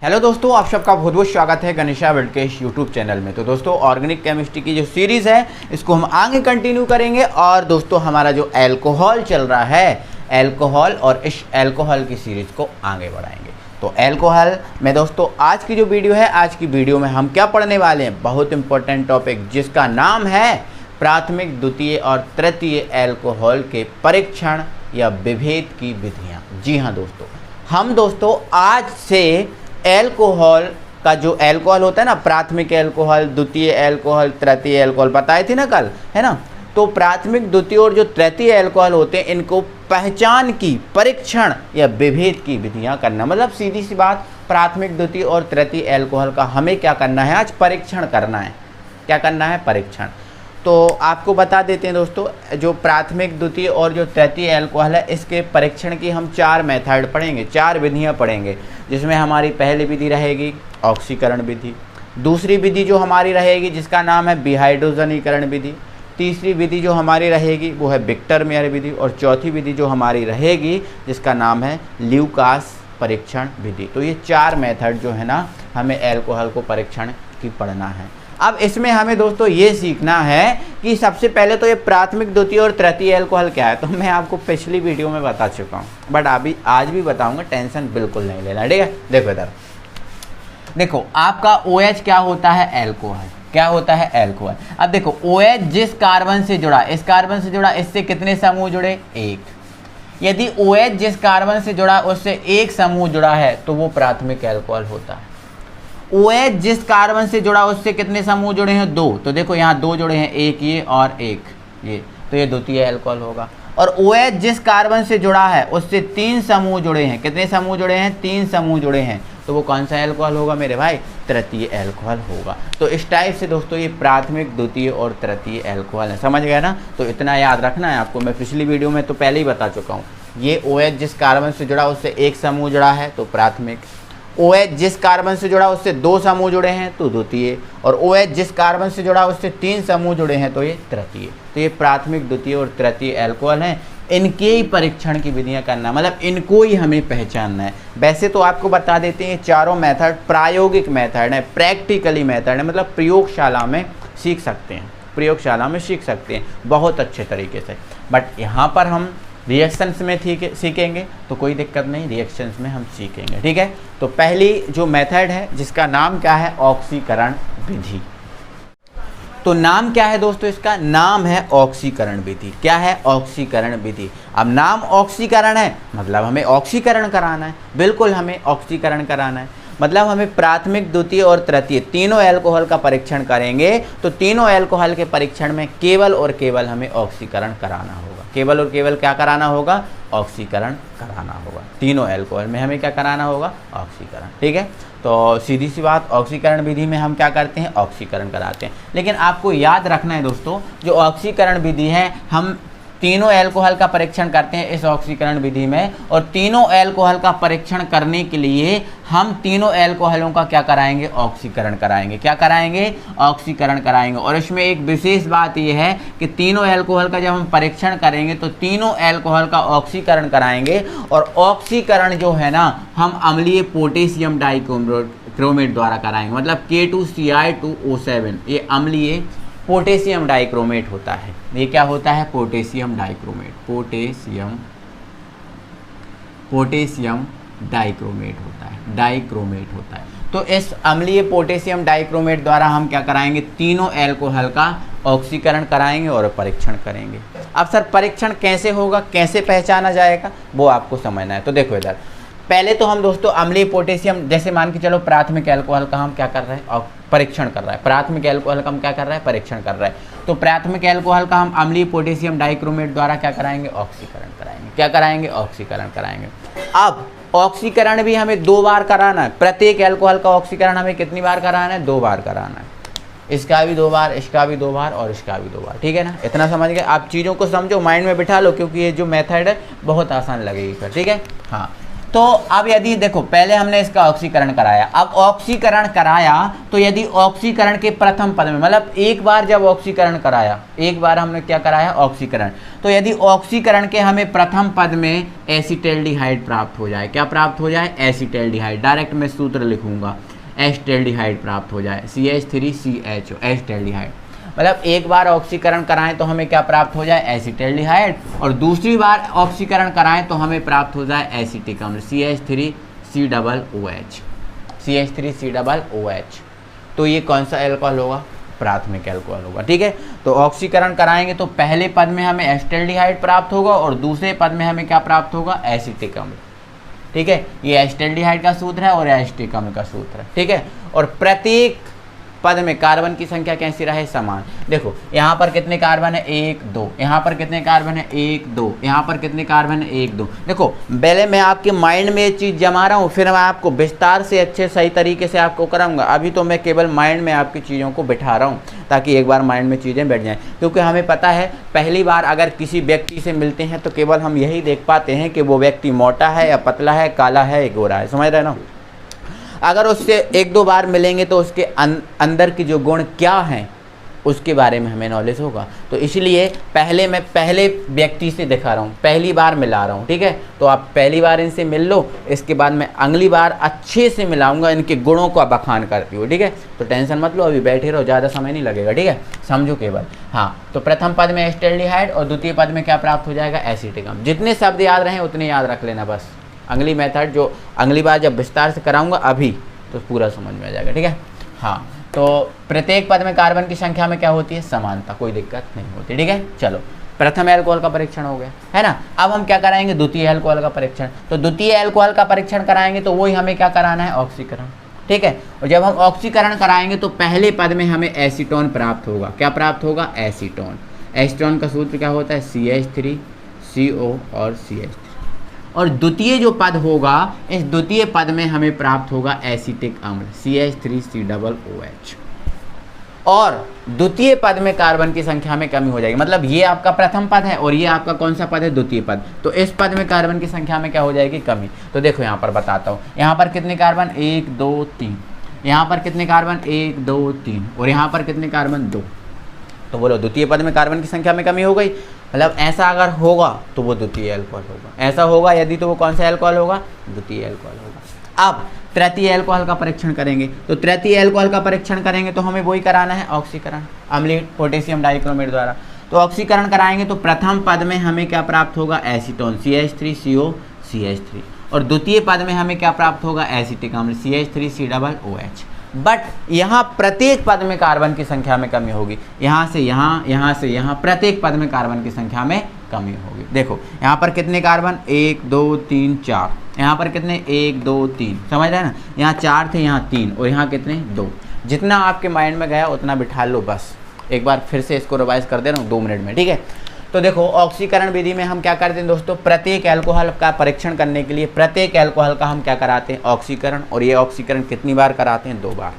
Hello दोस्तों, आप सबका बहुत बहुत स्वागत है गणेशा वेडकेश यूट्यूब चैनल में। तो दोस्तों, ऑर्गेनिक केमिस्ट्री की जो सीरीज़ है इसको हम आगे कंटिन्यू करेंगे। और दोस्तों, हमारा जो एल्कोहल चल रहा है, एल्कोहल, और इस एल्कोहल की सीरीज़ को आगे बढ़ाएंगे। तो एल्कोहल में दोस्तों आज की जो वीडियो है, आज की वीडियो में हम क्या पढ़ने वाले हैं, बहुत इंपॉर्टेंट टॉपिक जिसका नाम है प्राथमिक, द्वितीय और तृतीय एल्कोहल के परीक्षण या विभेद की विधियाँ। जी हाँ दोस्तों, हम दोस्तों आज से एल्कोहल का जो एल्कोहल होता है ना, प्राथमिक एल्कोहल, द्वितीय एल्कोहल, तृतीय एल्कोहल बताए थे ना कल, है ना। तो प्राथमिक, द्वितीय और जो तृतीय एल्कोहल होते हैं, इनको पहचान की, परीक्षण या विभेद की विधियां करना। मतलब सीधी सी बात, प्राथमिक, द्वितीय और तृतीय एल्कोहल का हमें क्या करना है, आज परीक्षण करना है। क्या करना है? परीक्षण। तो आपको बता देते हैं दोस्तों, जो प्राथमिक, द्वितीय और जो तृतीय एल्कोहल है, इसके परीक्षण की हम 4 मेथड पढ़ेंगे, 4 विधियां पढ़ेंगे। जिसमें हमारी पहली विधि रहेगी ऑक्सीकरण विधि, दूसरी विधि जो हमारी रहेगी जिसका नाम है विहाइड्रोजनीकरण विधि, तीसरी विधि जो हमारी रहेगी वो है विक्टर मेयर विधि, और चौथी विधि जो हमारी रहेगी जिसका नाम है ल्यूकास परीक्षण विधि। तो ये 4 मेथड जो है ना, हमें एल्कोहल को परीक्षण की पढ़ना है। अब इसमें हमें दोस्तों ये सीखना है कि सबसे पहले तो ये प्राथमिक, द्वितीय और तृतीय एल्कोहल क्या है। तो मैं आपको पिछली वीडियो में बता चुका हूँ, बट अभी आज भी बताऊंगा, टेंशन बिल्कुल नहीं लेना, ठीक है। देखो इधर, देखो आपका OH क्या होता है, एल्कोहल। क्या होता है? एल्कोहल। अब देखो OH जिस कार्बन से जुड़ा, इस कार्बन से जुड़ा, इससे कितने समूह जुड़े? 1। यदि OH जिस कार्बन से जुड़ा उससे 1 समूह जुड़ा है तो वो प्राथमिक एल्कोहल होता है। OH जिस कार्बन से जुड़ा उससे कितने समूह जुड़े हैं? 2। तो देखो यहाँ 2 जुड़े हैं, एक ये और एक ये, तो ये द्वितीय एल्कोहल होगा। और OH जिस कार्बन से जुड़ा है उससे 3 समूह जुड़े हैं। कितने समूह जुड़े हैं? 3 समूह जुड़े हैं। तो वो कौन सा एल्कोहल होगा मेरे भाई? तृतीय एल्कोहल होगा। तो इस टाइप से दोस्तों ये प्राथमिक, द्वितीय और तृतीय एल्कोहल है। समझ गए ना? तो इतना याद रखना है आपको। मैं पिछली वीडियो में तो पहले ही बता चुका हूँ। ये OH जिस कार्बन से जुड़ा उससे 1 समूह जुड़ा है तो प्राथमिक, OH जिस कार्बन से जुड़ा उससे 2 समूह जुड़े हैं तो द्वितीय, और OH जिस कार्बन से जुड़ा उससे 3 समूह जुड़े हैं तो ये तृतीय। तो ये प्राथमिक, द्वितीय और तृतीय एल्कोहल हैं। इनके ही परीक्षण की विधियां करना, मतलब इनको ही हमें पहचानना है। वैसे तो आपको बता देते हैं, चारों मेथड प्रायोगिक मेथड है, प्रैक्टिकली मेथड है, मतलब प्रयोगशाला में सीख सकते हैं, प्रयोगशाला में सीख सकते हैं बहुत अच्छे तरीके से। बट यहाँ पर हम रिएक्शंस में सीखेंगे तो कोई दिक्कत नहीं, रिएक्शंस में हम सीखेंगे, ठीक है। तो पहली जो मेथड है जिसका नाम क्या है, ऑक्सीकरण विधि। तो नाम क्या है दोस्तों? इसका नाम है ऑक्सीकरण विधि। क्या है? ऑक्सीकरण विधि। अब नाम ऑक्सीकरण है मतलब हमें ऑक्सीकरण कराना है, बिल्कुल हमें ऑक्सीकरण कराना है। मतलब हमें प्राथमिक, द्वितीय और तृतीय तीनों एल्कोहल का परीक्षण करेंगे तो तीनों एल्कोहल के परीक्षण में केवल और केवल हमें ऑक्सीकरण कराना होगा। केवल और केवल क्या कराना होगा? ऑक्सीकरण कराना होगा। तीनों एल्कोहल में हमें क्या कराना होगा? ऑक्सीकरण, ठीक है। तो सीधी सी बात, ऑक्सीकरण विधि में हम क्या करते हैं? ऑक्सीकरण कराते हैं। लेकिन आपको याद रखना है दोस्तों, जो ऑक्सीकरण विधि है, हम तीनों एल्कोहल का परीक्षण करते हैं इस ऑक्सीकरण विधि में। और तीनों एल्कोहल का परीक्षण करने के लिए हम तीनों एल्कोहलों का क्या कराएंगे? ऑक्सीकरण कराएंगे। क्या कराएंगे? ऑक्सीकरण कराएंगे। और इसमें एक विशेष बात यह है कि तीनों एल्कोहल का जब हम परीक्षण करेंगे तो तीनों एल्कोहल का ऑक्सीकरण कराएंगे। और ऑक्सीकरण जो है ना, हम अम्लीय पोटेशियम डाइक्रोमेट द्वारा कराएंगे। मतलब K2Cl2O7, ये अम्लीय पोटेशियम डाइक्रोमेट होता है। ये क्या होता है? Potassium dichromate. पोटेशियम डाइक्रोमेट होता है, डाइक्रोमेट होता है। तो इस अम्लीय पोटेशियम डाइक्रोमेट द्वारा हम क्या कराएंगे? तीनों एल्कोहल का ऑक्सीकरण कराएंगे और परीक्षण करेंगे। अब सर परीक्षण कैसे होगा, कैसे पहचाना जाएगा, वो आपको समझना है। तो देखो इधर, पहले तो हम दोस्तों अम्लीय पोटेशियम, जैसे मान के चलो प्राथमिक एल्कोहल का हम क्या कर रहे हैं? और परीक्षण कर रहा है। प्राथमिक एल्कोहल का हम क्या कर रहा है? परीक्षण कर रहा है। तो प्राथमिक एल्कोहल का हम अम्लीय पोटेशियम डाइक्रोमेट द्वारा क्या कराएंगे? ऑक्सीकरण कराएंगे। क्या कराएंगे? ऑक्सीकरण कराएंगे। अब ऑक्सीकरण भी हमें 2 बार कराना है। प्रत्येक एल्कोहल का ऑक्सीकरण हमें कितनी बार कराना है? 2 बार कराना है। इसका भी 2 बार, इसका भी 2 बार और इसका भी 2 बार, ठीक है ना। इतना समझ गए? आप चीज़ों को समझो, माइंड में बिठा लो, क्योंकि ये जो मेथड है बहुत आसान लगेगी फिर, ठीक है। हाँ, तो अब यदि देखो पहले हमने इसका ऑक्सीकरण कराया, अब ऑक्सीकरण कराया तो यदि ऑक्सीकरण के प्रथम पद में, मतलब एक बार जब ऑक्सीकरण कराया, एक बार हमने क्या कराया ऑक्सीकरण, तो यदि ऑक्सीकरण के हमें प्रथम पद में एसिटाल्डिहाइड प्राप्त हो जाए, क्या प्राप्त हो जाए एसिटाल्डिहाइड, डायरेक्ट मैं सूत्र लिखूंगा एसिटाल्डिहाइड प्राप्त हो जाए CH3CHO एसिटाल्डिहाइड, मतलब एक बार ऑक्सीकरण कराएं तो हमें क्या प्राप्त हो जाए एसिटाल्डिहाइड, और दूसरी बार ऑक्सीकरण कराएं तो हमें प्राप्त हो जाए एसिटिक अम्ल CH3COOH। तो ये कौन सा एल्कोहल होगा, प्राथमिक एल्कोहल होगा। ठीक है, तो ऑक्सीकरण कराएंगे तो पहले पद में हमें एसिटाल्डिहाइड प्राप्त होगा और दूसरे पद में हमें क्या प्राप्त होगा एसिटिक अम्ल। ठीक है, ये एसिटाल्डिहाइड का सूत्र है और एसिटिक अम्ल का सूत्र है। ठीक है, और प्रत्येक पद में कार्बन की संख्या कैसी रहे समान। देखो यहाँ पर कितने कार्बन है 1 2, यहाँ पर कितने कार्बन है 1 2, यहाँ पर कितने कार्बन है 1 2। देखो पहले मैं आपके माइंड में ये चीज़ जमा रहा हूँ, फिर मैं आपको विस्तार से अच्छे सही तरीके से आपको कराऊंगा। अभी तो मैं केवल माइंड में आपकी चीज़ों को बिठा रहा हूँ ताकि एक बार माइंड में चीज़ें बैठ जाएँ, क्योंकि हमें पता है पहली बार अगर किसी व्यक्ति से मिलते हैं तो केवल हम यही देख पाते हैं कि वो व्यक्ति मोटा है या पतला है, काला है या गोरा है, समझ रहे ना। अगर उससे एक दो बार मिलेंगे तो उसके अंदर की जो गुण क्या हैं उसके बारे में हमें नॉलेज होगा। तो इसलिए पहले मैं पहले व्यक्ति से दिखा रहा हूँ, पहली बार मिला रहा हूँ। ठीक है, तो आप पहली बार इनसे मिल लो, इसके बाद मैं अगली बार अच्छे से मिलाऊंगा, इनके गुणों का बखान करती हूँ। ठीक है, तो टेंशन मत लो, अभी बैठे रहो, ज़्यादा समय नहीं लगेगा। ठीक है, समझो केवल। हाँ, तो प्रथम पद में एसिटाल्डिहाइड और द्वितीय पद में क्या प्राप्त हो जाएगा एसिटिक अम्ल। जितने शब्द याद रहें उतने याद रख लेना बस। अगली मेथड जो अगली बार जब विस्तार से कराऊंगा अभी तो पूरा समझ में आ जाएगा। ठीक है, हाँ, तो प्रत्येक पद में कार्बन की संख्या में क्या होती है समानता, कोई दिक्कत नहीं होती। ठीक है, चलो प्रथम एल्कोहल का परीक्षण हो गया है ना। अब हम क्या कराएंगे द्वितीय एल्कोहल का परीक्षण। तो द्वितीय एल्कोहल का परीक्षण कराएंगे तो वही हमें क्या कराना है ऑक्सीकरण। ठीक है, और जब हम ऑक्सीकरण कराएंगे तो पहले पद में हमें एसीटोन प्राप्त होगा। क्या प्राप्त होगा एसीटोन। एसीटोन का सूत्र क्या होता है CH3CO और CH3। और द्वितीय जो पद होगा, इस द्वितीय पद में हमें प्राप्त होगा एसिटिक अम्ल CH3COOH। और द्वितीय पद में कार्बन की संख्या में कमी हो जाएगी, मतलब ये आपका प्रथम पद है और ये आपका कौन सा पद है द्वितीय पद। तो इस पद में कार्बन की संख्या में क्या हो जाएगी कमी। तो देखो यहाँ पर बताता हूँ, यहाँ पर कितने कार्बन 1 2 3, यहाँ पर कितने कार्बन 1 2 3 और यहाँ पर कितने कार्बन 2। तो बोलो द्वितीय पद में कार्बन की संख्या में कमी हो गई, मतलब ऐसा अगर होगा तो वो द्वितीय एल्कोहल होगा, ऐसा होगा यदि तो वो कौन सा एल्कोहल होगा द्वितीय एल्कोहल होगा। अब तृतीय एल्कोहल का परीक्षण करेंगे, तो तृतीय एल्कोहल का परीक्षण करेंगे तो हमें वही कराना है ऑक्सीकरण अम्लीय पोटेशियम डाइक्रोमेट द्वारा। तो ऑक्सीकरण कराएंगे तो प्रथम पद में हमें क्या प्राप्त होगा एसीटोन CH3CO CH3 और द्वितीय पद में हमें क्या प्राप्त होगा एसिटिक अम्ल CH3COOH। बट यहाँ प्रत्येक पद में कार्बन की संख्या में कमी होगी, यहाँ से यहाँ, यहाँ से यहाँ, प्रत्येक पद में कार्बन की संख्या में कमी होगी। देखो यहाँ पर कितने कार्बन 1 2 3 4, यहाँ पर कितने 1 2 3, समझ रहे हैं ना। यहाँ 4 थे, यहाँ 3 और यहाँ कितने 2। जितना आपके माइंड में गया उतना बिठा लो बस। एक बार फिर से इसको रिवाइज कर दे रहा हूँ 2 मिनट में। ठीक है, तो देखो ऑक्सीकरण विधि में हम क्या करते हैं दोस्तों, प्रत्येक एल्कोहल का परीक्षण करने के लिए प्रत्येक एल्कोहल का हम क्या कराते हैं ऑक्सीकरण। और ये ऑक्सीकरण कितनी बार कराते हैं 2 बार।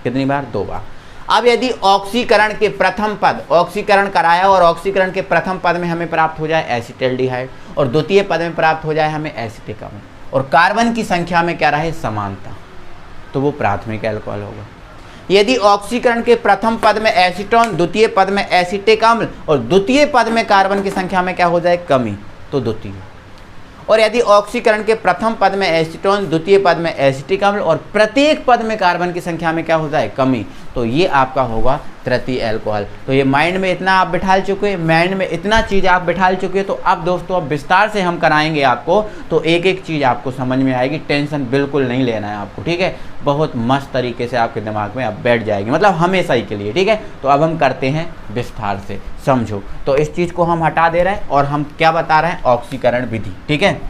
कितनी बार 2 बार। अब यदि ऑक्सीकरण के प्रथम पद ऑक्सीकरण कराया और ऑक्सीकरण के प्रथम पद में हमें प्राप्त हो जाए एसिटाल्डिहाइड और द्वितीय पद में प्राप्त हो जाए हमें एसिटिक अम्ल और कार्बन की संख्या में क्या रहे समानता, तो वो प्राथमिक एल्कोहल होगा। यदि ऑक्सीकरण के प्रथम पद में एसीटोन, द्वितीय पद में एसिटिक अम्ल और द्वितीय पद में कार्बन की संख्या में क्या हो जाए कमी, तो द्वितीय। और यदि ऑक्सीकरण के प्रथम पद में एसीटोन, द्वितीय पद में एसिटिक अम्ल और प्रत्येक पद में कार्बन की संख्या में क्या हो जाए कमी, तो ये आपका होगा तृतीय एल्कोहल। तो ये माइंड में इतना आप बिठा चुके हैं, माइंड में इतना चीज़ आप बिठा चुके हैं। तो अब दोस्तों अब विस्तार से हम कराएंगे आपको, तो एक एक चीज़ आपको समझ में आएगी। टेंशन बिल्कुल नहीं लेना है आपको। ठीक है, बहुत मस्त तरीके से आपके दिमाग में अब बैठ जाएगी, मतलब हमेशा ही के लिए। ठीक है, तो अब हम करते हैं विस्तार से, समझो। तो इस चीज़ को हम हटा दे रहे हैं और हम क्या बता रहे हैं ऑक्सीकरण विधि। ठीक है,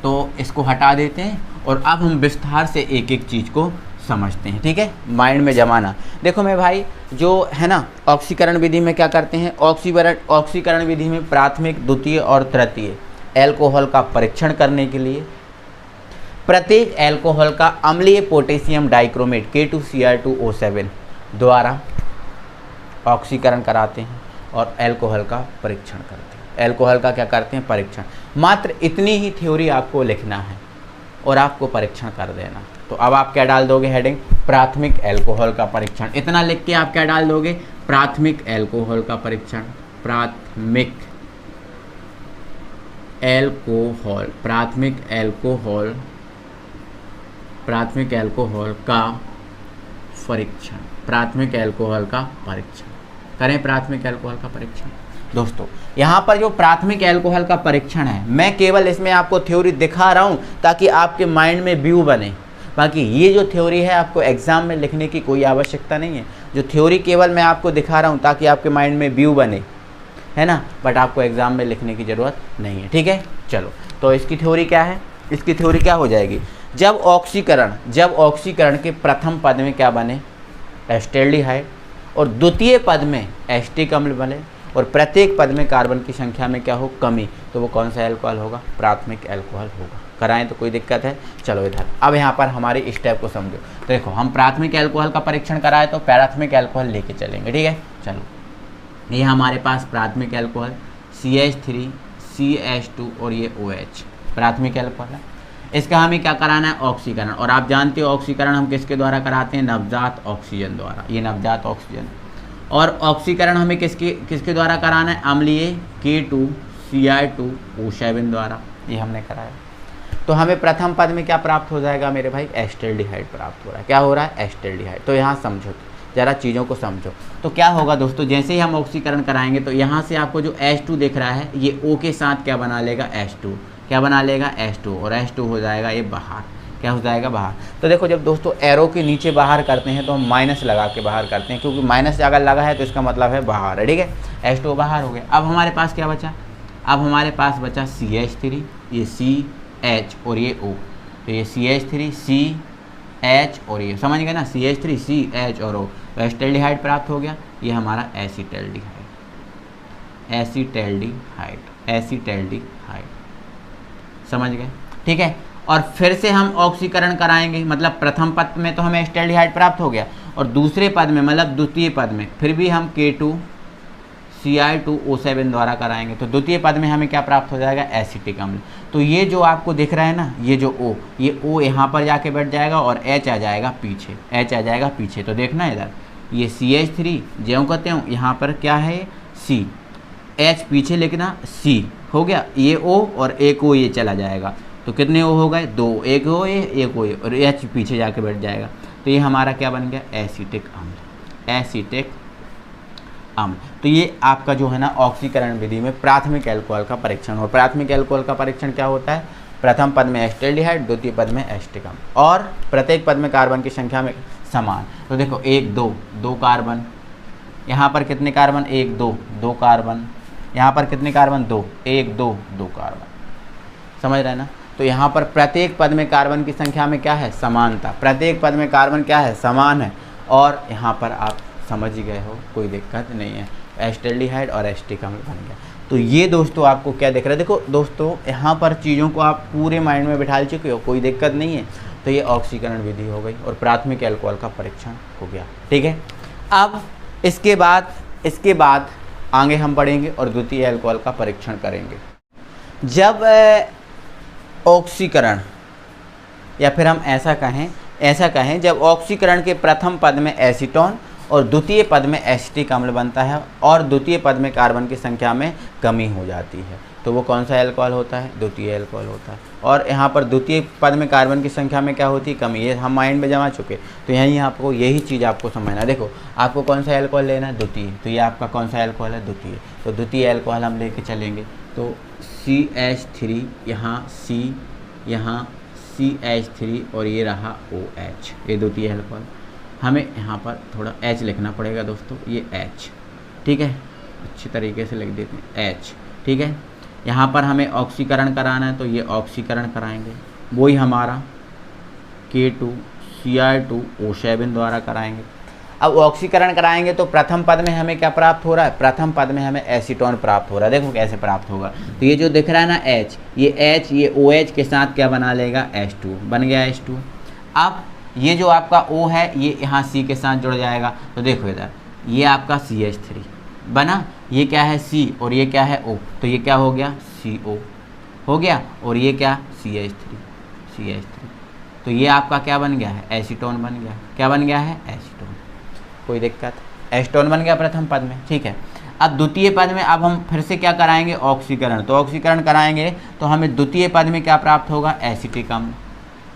तो इसको हटा देते हैं और अब हम विस्तार से एक एक चीज़ को समझते हैं। ठीक है, माइंड में जमाना। देखो मैं भाई जो है ना ऑक्सीकरण विधि में क्या करते हैं, ऑक्सीकरण विधि में प्राथमिक, द्वितीय और तृतीय एल्कोहल का परीक्षण करने के लिए प्रत्येक एल्कोहल का अम्लीय पोटेशियम डाइक्रोमेट K2Cr2O7 द्वारा ऑक्सीकरण कराते हैं और एल्कोहल का परीक्षण करते हैं। एल्कोहल का क्या करते हैं परीक्षण। मात्र इतनी ही थ्योरी आपको लिखना है। और आपको परीक्षण कर देना। तो अब आप क्या डाल दोगे हेडिंग, प्राथमिक अल्कोहल का परीक्षण। इतना लिख के आप क्या डाल दोगे, प्राथमिक अल्कोहल का परीक्षण, प्राथमिक अल्कोहल, प्राथमिक अल्कोहल, प्राथमिक अल्कोहल का परीक्षण, प्राथमिक अल्कोहल का परीक्षण करें, प्राथमिक अल्कोहल का परीक्षण। दोस्तों यहाँ पर जो प्राथमिक अल्कोहल का परीक्षण है, मैं केवल इसमें आपको थ्योरी दिखा रहा हूँ ताकि आपके माइंड में व्यू बने। बाकी ये जो थ्योरी है आपको एग्जाम में लिखने की कोई आवश्यकता नहीं है। जो थ्योरी केवल मैं आपको दिखा रहा हूँ ताकि आपके माइंड में व्यू बने, है ना, बट आपको एग्जाम में लिखने की ज़रूरत नहीं है। ठीक है, चलो तो इसकी थ्योरी क्या है, इसकी थ्योरी क्या हो जाएगी, जब ऑक्सीकरण के प्रथम पद में क्या बने, एसिटाल्डिहाइड, और द्वितीय पद में एसिटिक अम्ल बने, और प्रत्येक पद में कार्बन की संख्या में क्या हो, कमी, तो वो कौन सा अल्कोहल होगा, प्राथमिक अल्कोहल होगा। कराएं तो कोई दिक्कत है। चलो इधर अब यहाँ पर हमारे स्टेप को समझो। तो देखो हम प्राथमिक अल्कोहल का परीक्षण कराए तो प्राथमिक अल्कोहल लेके चलेंगे। ठीक है, चलो ये हमारे पास प्राथमिक अल्कोहल CH3 CH2 और ये OH प्राथमिक अल्कोहल है। इसका हमें क्या कराना है, ऑक्सीकरण। और आप जानते हो ऑक्सीकरण हम किसके द्वारा कराते हैं, नवजात ऑक्सीजन द्वारा, ये नवजात ऑक्सीजन। और ऑक्सीकरण हमें किसके द्वारा कराना है, अम्लीय K2Cl2O7 द्वारा, ये हमने कराया। तो हमें प्रथम पद में क्या प्राप्त हो जाएगा मेरे भाई, एसिटाल्डिहाइड प्राप्त हो रहा है। क्या हो रहा है, एसिटाल्डिहाइड। तो यहाँ समझो, ज़रा चीज़ों को समझो। तो क्या होगा दोस्तों, जैसे ही हम ऑक्सीकरण कराएंगे तो यहाँ से आपको जो H2 दिख रहा है ये O के साथ क्या बना लेगा, H2, क्या बना लेगा, H2, और H2 हो जाएगा ये बाहर, क्या हो जाएगा, बाहर। तो देखो जब दोस्तों एरो के नीचे बाहर करते हैं तो हम माइनस लगा के बाहर करते हैं, क्योंकि माइनस अगर लगा है तो इसका मतलब है बाहर है। ठीक है, H2 बाहर हो गया। अब हमारे पास क्या बचा, अब हमारे पास बचा CH3, ये CH और ये O, तो ये CH3 CH और ये समझ गए ना, CH3 CH और O, तो एसिटाल्डिहाइड प्राप्त हो गया। ये हमारा एसिटाल्डिहाइड, एसिटाल्डिहाइड, एसिटाल्डिहाइड, समझ गए। ठीक है, और फिर से हम ऑक्सीकरण कराएंगे, मतलब प्रथम पद में तो हमें एसिटाल्डिहाइड प्राप्त हो गया, और दूसरे पद में मतलब द्वितीय पद में फिर भी हम K2Cl2O7 द्वारा कराएंगे। तो द्वितीय पद में हमें क्या प्राप्त हो जाएगा, एसिटिक अम्ल। तो ये जो आपको दिख रहा है ना, ये जो O, ये O यहाँ पर जाके बैठ जाएगा और H आ जाएगा पीछे, H आ जाएगा पीछे। तो देखना इधर, ये CH3 ज्यों कहते हो, यहाँ पर क्या है C, H पीछे लिखना, C हो गया, ये O और एक O ये चला जाएगा। तो कितने O हो गए, 2, एक O ये, एक O ये, और H पीछे जाके बैठ जाएगा। तो ये हमारा क्या बन गया, एसिटिक अम्ल, एसिटिक अम्ल। तो ये आपका जो है ना ऑक्सीकरण विधि में प्राथमिक अल्कोहल का परीक्षण। और प्राथमिक अल्कोहल का परीक्षण क्या होता है, प्रथम पद में एसिटाल्डिहाइड, द्वितीय पद में एसिटिक अम्ल, और प्रत्येक पद में कार्बन की संख्या में समान। तो देखो 1 2 2 कार्बन, यहाँ पर कितने कार्बन, 1 2 2 कार्बन, यहाँ पर कितने कार्बन, 2 1 2 2 कार्बन, समझ रहे हैं ना। तो यहाँ पर प्रत्येक पद में कार्बन की संख्या में क्या है, समानता, प्रत्येक पद में कार्बन क्या है, समान है। और यहाँ पर आप समझ ही गए हो, कोई दिक्कत नहीं है, एसिटाल्डिहाइड और एसिटिक अम्ल बन गया। तो ये दोस्तों आपको क्या दिख रहा है, देखो दोस्तों यहाँ पर चीज़ों को आप पूरे माइंड में बिठा चुके हो, कोई दिक्कत नहीं है। तो ये ऑक्सीकरण विधि हो गई और प्राथमिक अल्कोहल का परीक्षण हो गया। ठीक है, अब इसके बाद आगे हम बढ़ेंगे और द्वितीय अल्कोहल का परीक्षण करेंगे। जब ऑक्सीकरण, या फिर हम ऐसा कहें जब ऑक्सीकरण के प्रथम पद में एसीटोन और द्वितीय पद में एसिटिक अम्ल बनता है और द्वितीय पद में कार्बन की संख्या में कमी हो जाती है, तो वो कौन सा अल्कोहल होता है, द्वितीय अल्कोहल होता है। और यहाँ पर द्वितीय पद में कार्बन की संख्या में क्या होती है, कमी, ये हम माइंड में जमा चुके। तो यहीं आपको यही चीज़ आपको समझना। देखो आपको कौन सा अल्कोहल लेना है, द्वितीय, तो ये आपका कौन सा अल्कोहल है, द्वितीय। तो द्वितीय अल्कोहल हम लेके चलेंगे। तो CH3 यहाँ C, यहाँ CH3 और ये रहा OH, ये द्वितीय अल्कोहल। हमें यहाँ पर थोड़ा H लिखना पड़ेगा दोस्तों, ये H, ठीक है, अच्छी तरीके से लिख देते हैं H, ठीक है। यहाँ पर हमें ऑक्सीकरण कराना है तो ये ऑक्सीकरण कराएंगे, वही हमारा K2Cl2O7 द्वारा कराएंगे। अब ऑक्सीकरण कराएंगे तो प्रथम पद में हमें क्या प्राप्त हो रहा है, प्रथम पद में हमें एसीटोन प्राप्त हो रहा है। देखो कैसे प्राप्त होगा, तो ये जो दिख रहा है ना H, ये H ये OH के साथ क्या बना लेगा, H2, बन गया H2। अब ये जो आपका O है ये यहाँ C के साथ जुड़ जाएगा। तो देखो इधर ये आपका CH3 बना, ये क्या है C और ये क्या है O, तो ये क्या हो गया, CO हो गया, और ये क्या CH3 CH3। तो ये आपका क्या बन गया है, एसीटोन बन गया। क्या बन गया है, एसीटोन। कोई दिक्कत, एसीटोन बन गया प्रथम पद में, ठीक है। अब द्वितीय पद में अब हम फिर से क्या कराएंगे, ऑक्सीकरण। तो ऑक्सीकरण कराएंगे तो हमें द्वितीय पद में क्या प्राप्त होगा, एसिटिक अम्ल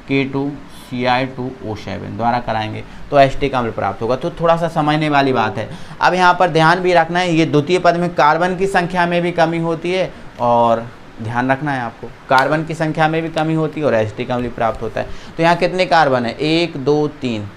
K2Cl2O7 द्वारा कराएंगे तो एसिटिक अम्ल प्राप्त होगा। तो थोड़ा सा समझने वाली बात है। अब यहाँ पर ध्यान भी रखना है, ये द्वितीय पद में कार्बन की संख्या में भी कमी होती है, और ध्यान रखना है आपको, कार्बन की संख्या में भी कमी होती है और एसिटिक अम्ल प्राप्त होता है। तो यहाँ कितने कार्बन है, 1 2 3।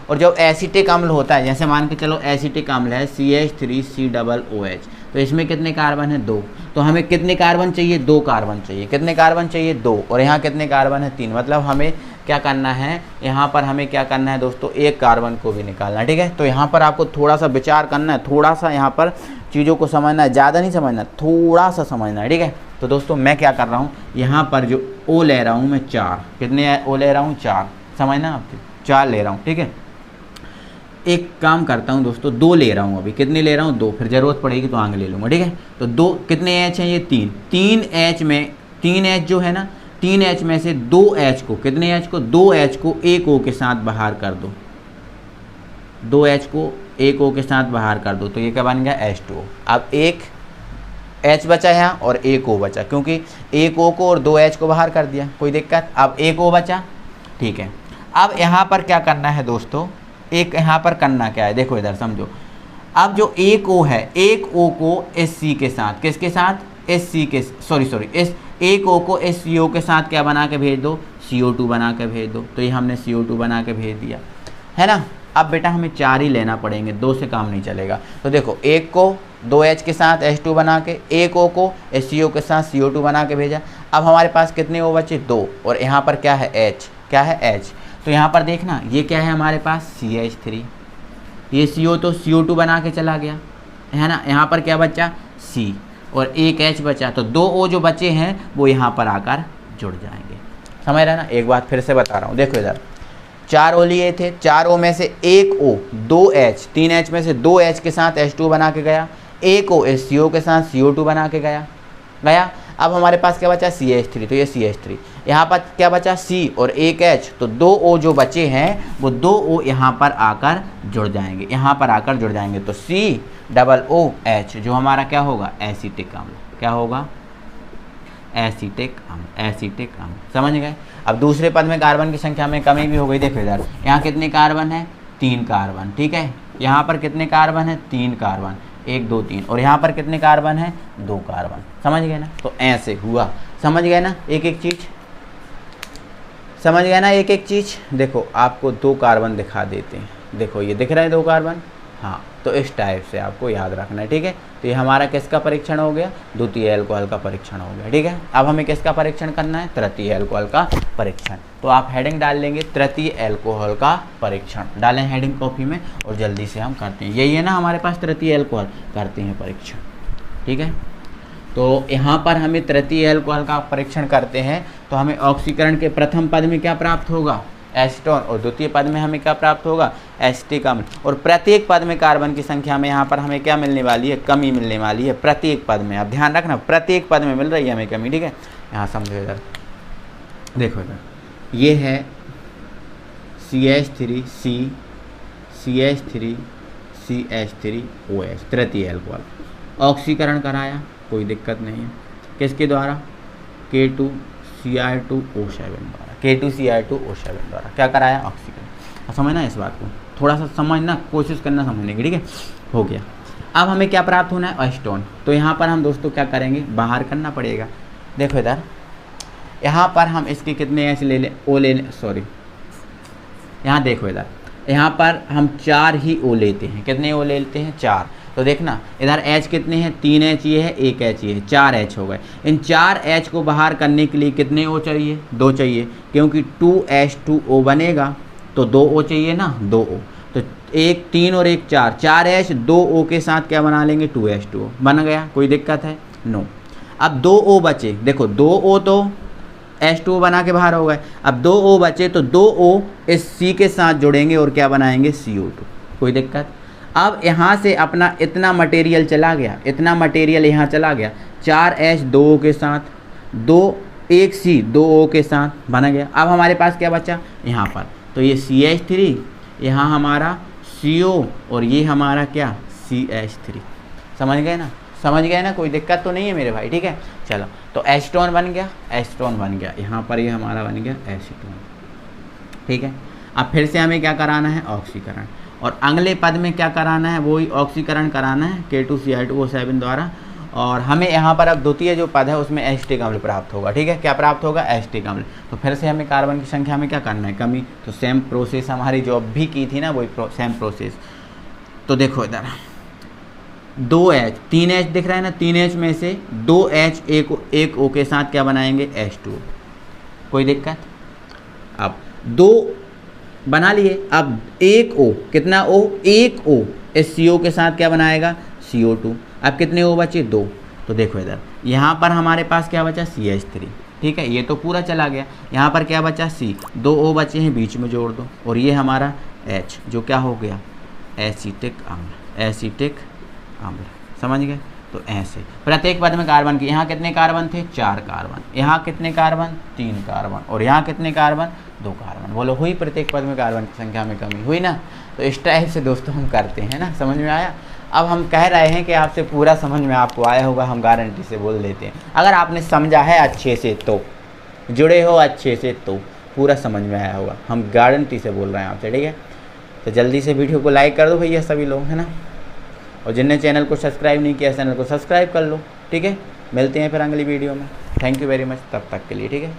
और जब एसिटिक अम्ल होता है, जैसे मान के चलो एसिटिक अम्ल है CH3COOH, तो इसमें कितने कार्बन है, 2। तो हमें कितने कार्बन चाहिए, 2 कार्बन चाहिए। कितने कार्बन चाहिए, 2। और यहाँ कितने कार्बन है, 3। मतलब हमें क्या करना है, यहाँ पर हमें क्या करना है दोस्तों, 1 कार्बन को भी निकालना है, ठीक है। तो यहाँ पर आपको थोड़ा सा विचार करना है, थोड़ा सा यहाँ पर चीज़ों को समझना है, ज़्यादा नहीं समझना, थोड़ा सा समझना है, ठीक है। तो दोस्तों मैं क्या कर रहा हूँ, यहाँ पर जो O ले रहा हूँ मैं 4, कितने O ले रहा हूँ, 4, समझना आपके, 4 ले रहा हूँ, ठीक है। एक काम करता हूँ दोस्तों, 2 ले रहा हूँ, अभी कितने ले रहा हूँ, 2, फिर ज़रूरत पड़ेगी तो आगे ले लूँगा, ठीक है। तो 2 कितने H हैं, ये 3। 3H में 3H जो है ना, 3H में से 2H को, कितने H को, 2H को 1 O के साथ बाहर कर दो, 2H को 1 O के साथ बाहर कर दो, तो ये क्या बन गया, H2O। अब 1 H बचा यहाँ और 1 O बचा, क्योंकि 1 O को और 2H को बाहर कर दिया, कोई दिक्कत। अब 1 O बचा, ठीक है। अब यहाँ पर क्या करना है दोस्तों, एक यहाँ पर करना क्या है, देखो इधर समझो। अब जो 1 O है, 1 O को SC के साथ, किसके साथ, SC के, सॉरी इस 1 O को SCO के साथ क्या बना के भेज दो, CO2 बना के भेज दो। तो ये हमने CO2 बना के भेज दिया, है ना। अब बेटा हमें 4 ही लेना पड़ेंगे, 2 से काम नहीं चलेगा। तो देखो 1 को 2H के साथ H2 बना के, 1 O को SCO के साथ CO2 बना के भेजा। अब हमारे पास कितने O बचे, 2, और यहाँ पर क्या है, H, क्या है, H। तो यहाँ पर देखना ये क्या है हमारे पास, CH3, ये CO तो CO2 बना के चला गया, है ना। यहाँ पर क्या बचा, C, और 1 H बचा। तो 2 O जो बचे हैं वो यहाँ पर आकर जुड़ जाएंगे, समझ रहे ना। एक बात फिर से बता रहा हूँ, देखो इधर 4 O लिए थे, 4 O में से 1 O 2H, 3H में से 2H के साथ H2 बना के गया, 1 O SCO के साथ CO2 बना के गया। अब हमारे पास क्या बचा, CH3, तो ये CH3। यहाँ पर क्या बचा, C और 1 H, तो 2 O जो बचे हैं वो 2 O यहाँ पर आकर जुड़ जाएंगे, यहाँ पर आकर जुड़ जाएंगे। तो COOH जो हमारा क्या होगा, एसिटिक अम्ल, क्या होगा, एसिटिक अम्ल, एसिटिक अम्ल, समझ गए। अब दूसरे पद में कार्बन की संख्या में कमी भी हो गई, देखो इधर यहाँ कितने कार्बन है, 3 कार्बन, ठीक है। यहाँ पर कितने कार्बन है, 3 कार्बन, 1 2 3, और यहाँ पर कितने कार्बन है, 2 कार्बन, समझ गए ना। तो ऐसे हुआ, समझ गए ना, एक एक चीज़ समझ गए ना, एक एक चीज़। देखो आपको 2 कार्बन दिखा देते हैं, देखो ये दिख रहा है 2 कार्बन, हाँ। तो इस टाइप से आपको याद रखना है, ठीक है। तो ये हमारा किसका परीक्षण हो गया, द्वितीय एल्कोहल का परीक्षण हो गया, ठीक है। अब हमें किसका परीक्षण करना है, तृतीय एल्कोहल का परीक्षण। तो आप हेडिंग डाल लेंगे, तृतीय एल्कोहल का परीक्षण डालें हेडिंग कॉपी में, और जल्दी से हम करते हैं। यही है ना हमारे पास, तृतीय एल्कोहल करते हैं परीक्षण, ठीक है। तो यहाँ पर हमें तृतीय एल्कोहल का परीक्षण करते हैं, तो हमें ऑक्सीकरण के प्रथम पद में क्या प्राप्त होगा, एसीटोन, और द्वितीय पद में हमें क्या प्राप्त होगा, एसिटिक अम्ल। और प्रत्येक पद में कार्बन की संख्या में यहाँ पर हमें क्या मिलने वाली है, कमी मिलने वाली है प्रत्येक पद में। आप ध्यान रखना, प्रत्येक पद में मिल रही है हमें कमी, ठीक है। यहाँ समझो इधर, देखो इधर ये है CH3C, CH3CH3OH, तृतीय एल्कोहल। ऑक्सीकरण कराया, कोई दिक्कत नहीं है, किसके द्वारा, K2Cl2O7 द्वारा, K2Cl2O7 द्वारा क्या कराया, ऑक्सीकरण। समझना इस बात को, थोड़ा सा समझना, कोशिश करना समझने की, ठीक है। हो गया। अब हमें क्या प्राप्त होना है, एसीटोन। तो यहाँ पर हम दोस्तों क्या करेंगे, बाहर करना पड़ेगा। देखो इधर यहाँ पर हम इसके कितने H ले लें, O ले लें, सॉरी यहाँ देखो इधर, यहाँ पर हम 4 ही O लेते हैं, कितने O लेते हैं, 4। तो देखना इधर H कितने हैं, 3 H ये है, 1 H ये है, 4 H हो गए। इन 4 H को बाहर करने के लिए कितने O चाहिए, 2 चाहिए, क्योंकि 2H2O बनेगा तो 2 O चाहिए ना, 2 O। तो 1 3 और 1 4, 4 H 2 O के साथ क्या बना लेंगे, 2H2O बन गया, कोई दिक्कत है, नो। अब 2 O बचे, देखो 2 O तो H2O बना के बाहर हो गए। अब 2 O बचे, तो 2 O इस C के साथ जुड़ेंगे और क्या बनाएंगे, CO2, कोई दिक्कत। अब यहाँ से अपना इतना मटेरियल चला गया, इतना मटेरियल यहाँ चला गया, 4 H 2 O के साथ, 2 एक C 2 O के साथ बना गया। अब हमारे पास क्या बचा यहाँ पर, तो ये CH3, यहाँ हमारा CO और ये हमारा क्या CH3। समझ गए ना, समझ गए ना, कोई दिक्कत तो नहीं है मेरे भाई, ठीक है। चलो तो एसीटोन बन गया, एसीटोन बन गया, यहाँ पर ये हमारा बन गया एसीटोन, ठीक है। अब फिर से हमें क्या कराना है, ऑक्सीकरण, और अगले पद में क्या कराना है, वही ऑक्सीकरण कराना है K2Cl2O7 द्वारा। और हमें यहाँ पर अब द्वितीय जो पद है उसमें एसिटिक अम्ल प्राप्त होगा, ठीक है। क्या प्राप्त होगा, एसिटिक अम्ल। तो फिर से हमें कार्बन की संख्या में क्या करना है, कमी। तो सेम प्रोसेस हमारी जो भी की थी ना, वही सेम प्रोसेस। तो देखो इधर 2H 3H दिख रहा है ना, 3H में से 2H एक O के साथ क्या बनाएंगे, H2। कोई दिक्कत। अब 2 बना लिए, अब एक O, कितना O, एक O इस CO के साथ क्या बनाएगा, CO2। अब कितने O बचे, 2। तो देखो इधर यहाँ पर हमारे पास क्या बचा, CH3, ठीक है। ये तो पूरा चला गया। यहाँ पर क्या बचा, C, 2 O बचे हैं, बीच में जोड़ दो, और ये हमारा H जो क्या हो गया, एसिटिक अम्ल, एसिटिक अम्ल। समझ गए। तो ऐसे प्रत्येक पद में कार्बन की, यहाँ कितने कार्बन थे, 4 कार्बन, यहाँ कितने कार्बन, 3 कार्बन, और यहाँ कितने कार्बन, 2 कार्बन। बोलो हुई प्रत्येक पद में कार्बन की संख्या में कमी, हुई ना। तो इस टाइप से दोस्तों हम करते हैं ना, समझ में आया। अब हम कह रहे हैं कि आपसे पूरा समझ में आपको आया होगा, हम गारंटी से बोल देते हैं। अगर आपने समझा है अच्छे से, तो जुड़े हो अच्छे से, तो पूरा समझ में आया होगा, हम गारंटी से बोल रहे हैं आपसे, ठीक है। तो जल्दी से वीडियो को लाइक कर दो भैया सभी लोग, है ना। और जिनने चैनल को सब्सक्राइब नहीं किया, चैनल को सब्सक्राइब कर लो, ठीक है। मिलते हैं फिर अगली वीडियो में। थैंक यू वेरी मच, तब तक के लिए, ठीक है।